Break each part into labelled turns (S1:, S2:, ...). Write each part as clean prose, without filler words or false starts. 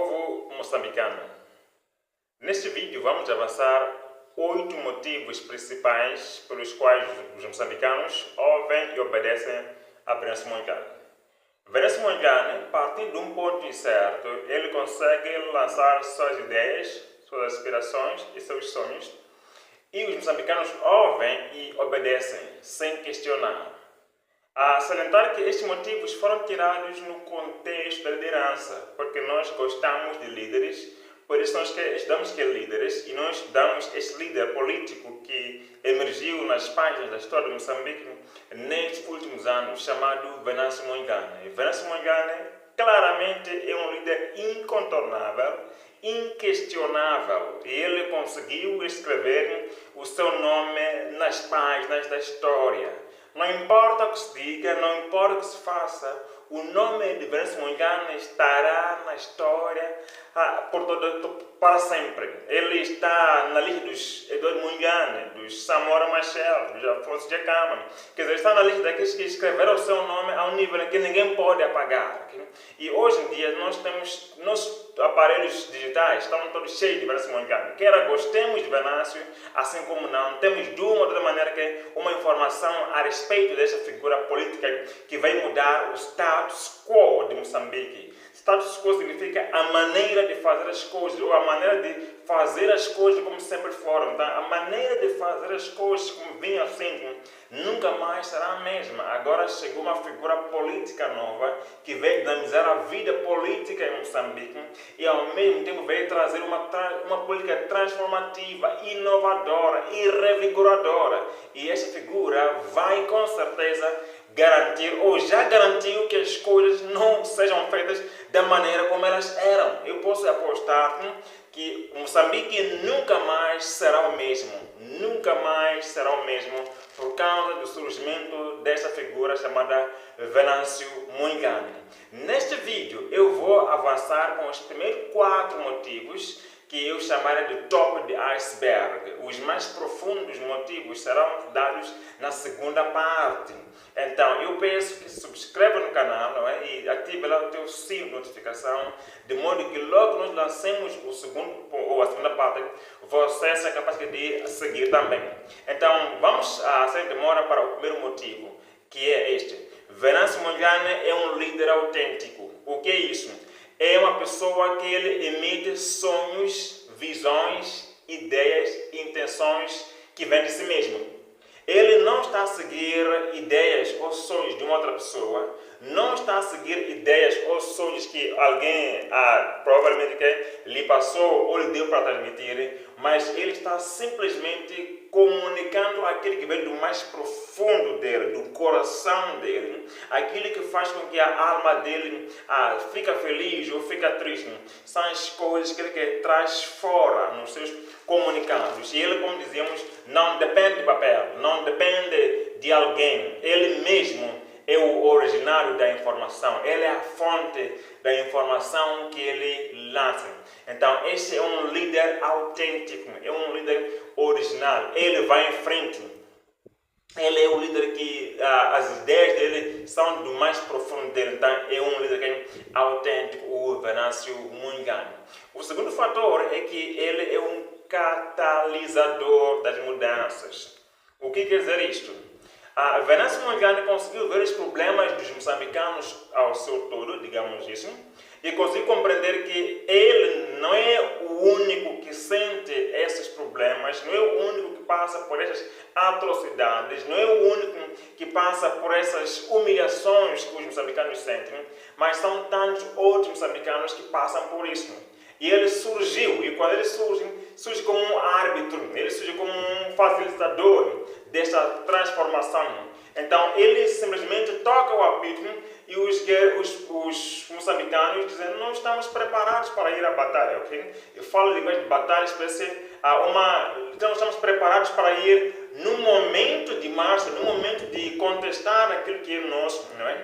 S1: povo moçambicano. Neste vídeo vamos avançar 8 motivos principais pelos quais os moçambicanos ouvem e obedecem a Venâncio Mondlane. Venâncio Mondlane, partindo de um ponto incerto, ele consegue lançar suas ideias, suas aspirações e seus sonhos, e os moçambicanos ouvem e obedecem sem questionar. A salientar que estes motivos foram tirados no contexto da liderança, porque nós gostamos de líderes, por isso nós estudamos que líderes, e nós estudamos este líder político que emergiu nas páginas da história de Moçambique nestes últimos anos, chamado Venâncio Mondlane. Venâncio Mondlane claramente é um líder incontornável, inquestionável, e ele conseguiu escrever o seu nome nas páginas da história. Não importa o que se diga, não importa o que se faça, o nome de Venâncio Mondlane estará na história para sempre. Ele está na lista dos Eduardo Mondlane, dos Samora Machel, dos Afonso Dhlakama. Quer dizer, está na lista daqueles que escreveram o seu nome a um nível que ninguém pode apagar. E hoje em dia nós temos nossos aparelhos digitais, estão todos cheios de Venâncio Mondlane. Quer gostemos de Venâncio, assim como não, temos de uma ou outra maneira que uma informação a respeito dessa figura política que vai mudar o status quo de Moçambique. Status quo significa a maneira de fazer as coisas, ou a maneira de fazer as coisas como sempre foram. Tá? A maneira de fazer as coisas como vinha assim, nunca mais será a mesma. Agora chegou uma figura política nova que veio dinamizar a vida política em Moçambique e ao mesmo tempo veio trazer uma política transformativa, inovadora e revigoradora. E essa figura vai com certeza garantir, ou já garantiu, que as coisas não sejam feitas da maneira como elas eram. Eu posso apostar que Moçambique nunca mais será o mesmo. Nunca mais será o mesmo por causa do surgimento dessa figura chamada Venâncio Mondlane. Neste vídeo eu vou avançar com os primeiros 4 motivos que eu chamaria de top de iceberg. Os mais profundos motivos serão dados na segunda parte. Então, eu peço que subscreva no canal, não é? E ative lá o teu sino de notificação, de modo que logo nós lancemos o segundo ou a segunda parte, você seja capaz de seguir também. Então, vamos sem demora para o primeiro motivo, que é este. Venâncio Mondlane é um líder autêntico. O que é isso? É uma pessoa que ele emite sonhos, visões, ideias, intenções que vêm de si mesmo. Ele não está a seguir ideias ou sonhos de uma outra pessoa, não está a seguir ideias ou sonhos que alguém provavelmente lhe passou ou lhe deu para transmitir, mas ele está simplesmente comunicando aquilo que vem do mais profundo dele, do coração dele, aquilo que faz com que a alma dele fica feliz ou fica triste. São as coisas que ele traz fora nos seus comunicados. E ele, como dizíamos, não depende de papel, não depende de alguém. Ele mesmo é o originário da informação. Ele é a fonte da informação que ele lança. Então, esse é um líder autêntico, é um líder original. Ele vai em frente. Ele é o líder que as ideias dele são do mais profundo dele. Então, é um líder que é autêntico, o Venâncio Mondlane. O segundo fator é que ele é um catalisador das mudanças. O que quer dizer isto? Venâncio Mondlane conseguiu ver os problemas dos moçambicanos ao seu todo, digamos isso, e conseguiu compreender que ele não é o único que sente esses problemas, não é o único que passa por essas atrocidades, não é o único que passa por essas humilhações que os moçambicanos sentem, mas são tantos outros moçambicanos que passam por isso. E ele surgiu, e quando ele surge como um árbitro, ele surge como um facilitador dessa transformação. Então, ele simplesmente toca o apito e os moçambicanos dizem: não estamos preparados para ir à batalha, ok? Eu falo de batalha, então estamos preparados para ir no momento de marcha, no momento de contestar aquilo que é nosso, não é?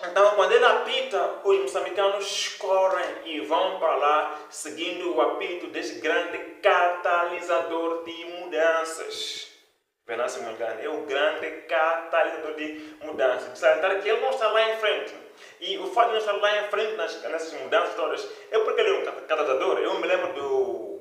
S1: Então, quando ele apita, os moçambicanos correm e vão para lá, seguindo o apito desse grande catalisador de mudanças. Venâncio Mondlane é o grande catalisador de mudança. De salientar que ele não está lá em frente. E o fato de não estar lá em frente nessas mudanças todas é porque ele é um catalisador. Eu me lembro do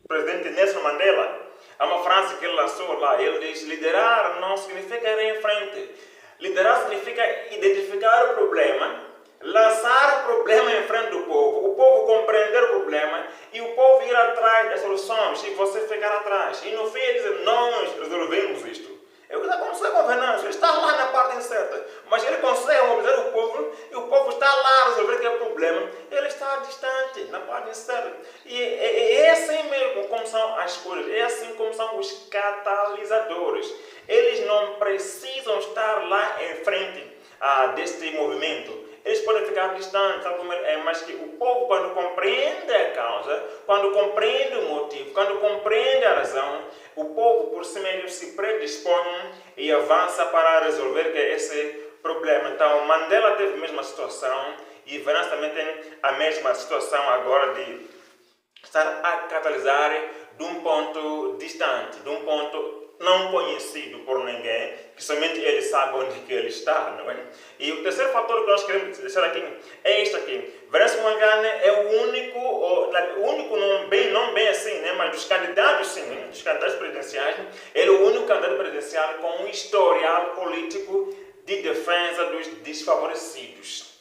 S1: presidente Nelson Mandela. Há uma frase que ele lançou lá. Ele diz: liderar não significa ir em frente. Liderar significa identificar o problema, lançar o problema em frente do povo, o povo compreender o problema e o povo ir atrás das soluções e você ficar atrás. E no fim ele diz: nós resolvemos isto. É o que está acontecendo com o Venâncio. Ele está lá na parte incerta, mas ele consegue mobilizar o povo e o povo está lá a resolver aquele problema. Ele está distante, na parte incerta. E é assim mesmo como são as coisas, é assim como são os catalisadores. Eles não precisam estar lá em frente deste movimento. Eles podem ficar distantes, mas que o povo, quando compreende a causa, quando compreende o motivo, quando compreende a razão, o povo por si mesmo se predispõe e avança para resolver esse problema. Então, Mandela teve a mesma situação e Venâncio também tem a mesma situação agora de estar a catalisar de um ponto distante, de um ponto não conhecido por ninguém, que somente ele sabe onde que ele está, não é? E o terceiro fator que nós queremos deixar aqui é este aqui. Venâncio Mondlane é o único não bem assim, né? Mas dos candidatos, sim, né? Dos candidatos presidenciais, ele é o único candidato presidencial com um historial político de defesa dos desfavorecidos.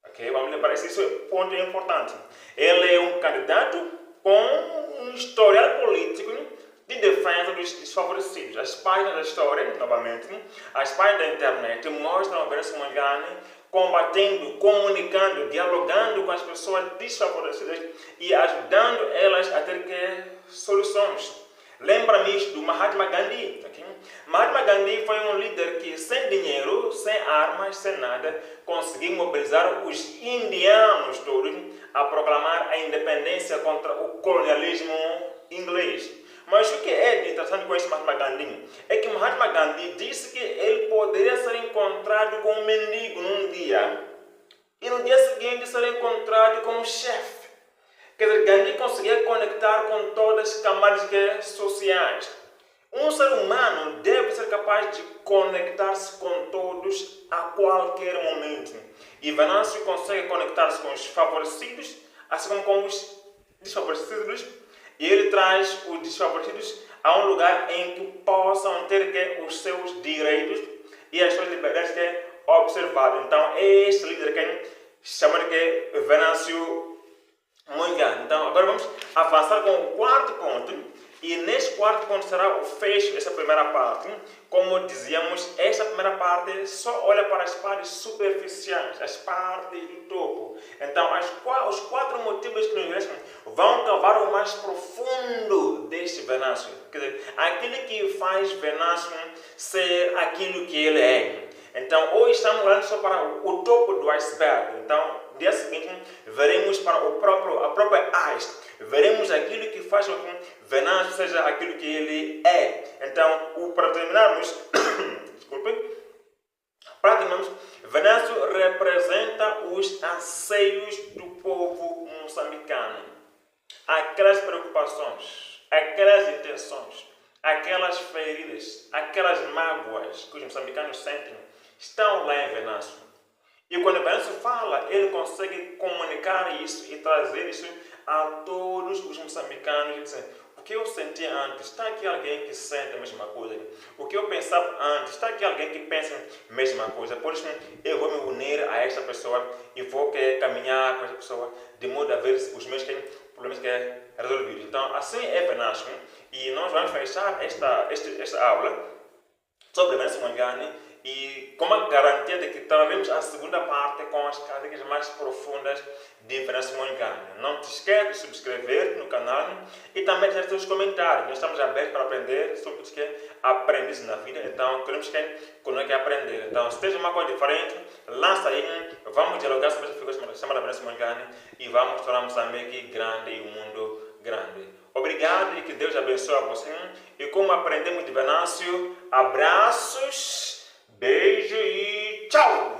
S1: Ok? Vamos lembrar isso, esse ponto é importante. Ele é um candidato com um historial político de defesa dos desfavorecidos. As páginas da história, novamente, as páginas da internet mostram o Venâncio Mondlane combatendo, comunicando, dialogando com as pessoas desfavorecidas e ajudando elas a ter soluções. Lembra-me isto do Mahatma Gandhi. Okay? Mahatma Gandhi foi um líder que, sem dinheiro, sem armas, sem nada, conseguiu mobilizar os indianos todos a proclamar a independência contra o colonialismo inglês. Mas o que é de interessante com esse Mahatma Gandhi é que Mahatma Gandhi disse que ele poderia ser encontrado com um mendigo num dia e no dia seguinte ser encontrado com um chefe. Quer dizer, Gandhi conseguia conectar com todas as camadas sociais. Um ser humano deve ser capaz de conectar-se com todos a qualquer momento. E Venâncio consegue conectar-se com os favorecidos, assim como com os desfavorecidos. E ele traz os desfavorecidos a um lugar em que possam ter os seus direitos e as suas liberdades observadas. Então, é este líder que chama de Venâncio Mondlane. Então, agora vamos avançar com o quarto ponto. E neste quarto ponto será o fecho dessa primeira parte. Como dizíamos, esta primeira parte só olha para as partes superficiais, as partes do topo. Então, os quatro motivos que nos interessam vão cavar o mais profundo deste Venâncio. Quer dizer, aquilo que faz Venâncio ser aquilo que ele é. Então, hoje estamos olhando só para o topo do iceberg. Então, no dia seguinte, veremos para a própria haste. Veremos aquilo que faz com que Venâncio seja aquilo que ele é. Então, para terminarmos, Venâncio representa os anseios do povo moçambicano. Aquelas preocupações, aquelas intenções, aquelas feridas, aquelas mágoas que os moçambicanos sentem, estão lá em Venâncio. E quando Venâncio fala, ele consegue comunicar isso e trazer isso a todos os moçambicanos e dizer: o que eu sentia antes, está aqui alguém que sente a mesma coisa. O que eu pensava antes, está aqui alguém que pensa a mesma coisa. Por isso, eu vou me unir a esta pessoa e vou caminhar com esta pessoa de modo a ver os meus problemas resolvidos. Então, assim é Venâncio. E nós vamos fechar esta aula sobre Venâncio Mondlane e com a garantia de que traremos a segunda parte com as características mais profundas de Venâncio Mondlane. Não te esqueças de subscrever no canal e também deixar seus comentários. Nós estamos abertos para aprender sobre tudo que aprendes na vida, então queremos que conozca aprender. Então, se tem uma coisa diferente, lança aí, vamos dialogar sobre essa figura chamada Venâncio Mondlane e vamos tornar Moçambique grande e o mundo grande. Obrigado e que Deus abençoe a você. E como aprendemos de Venâncio, abraços, beijo e tchau!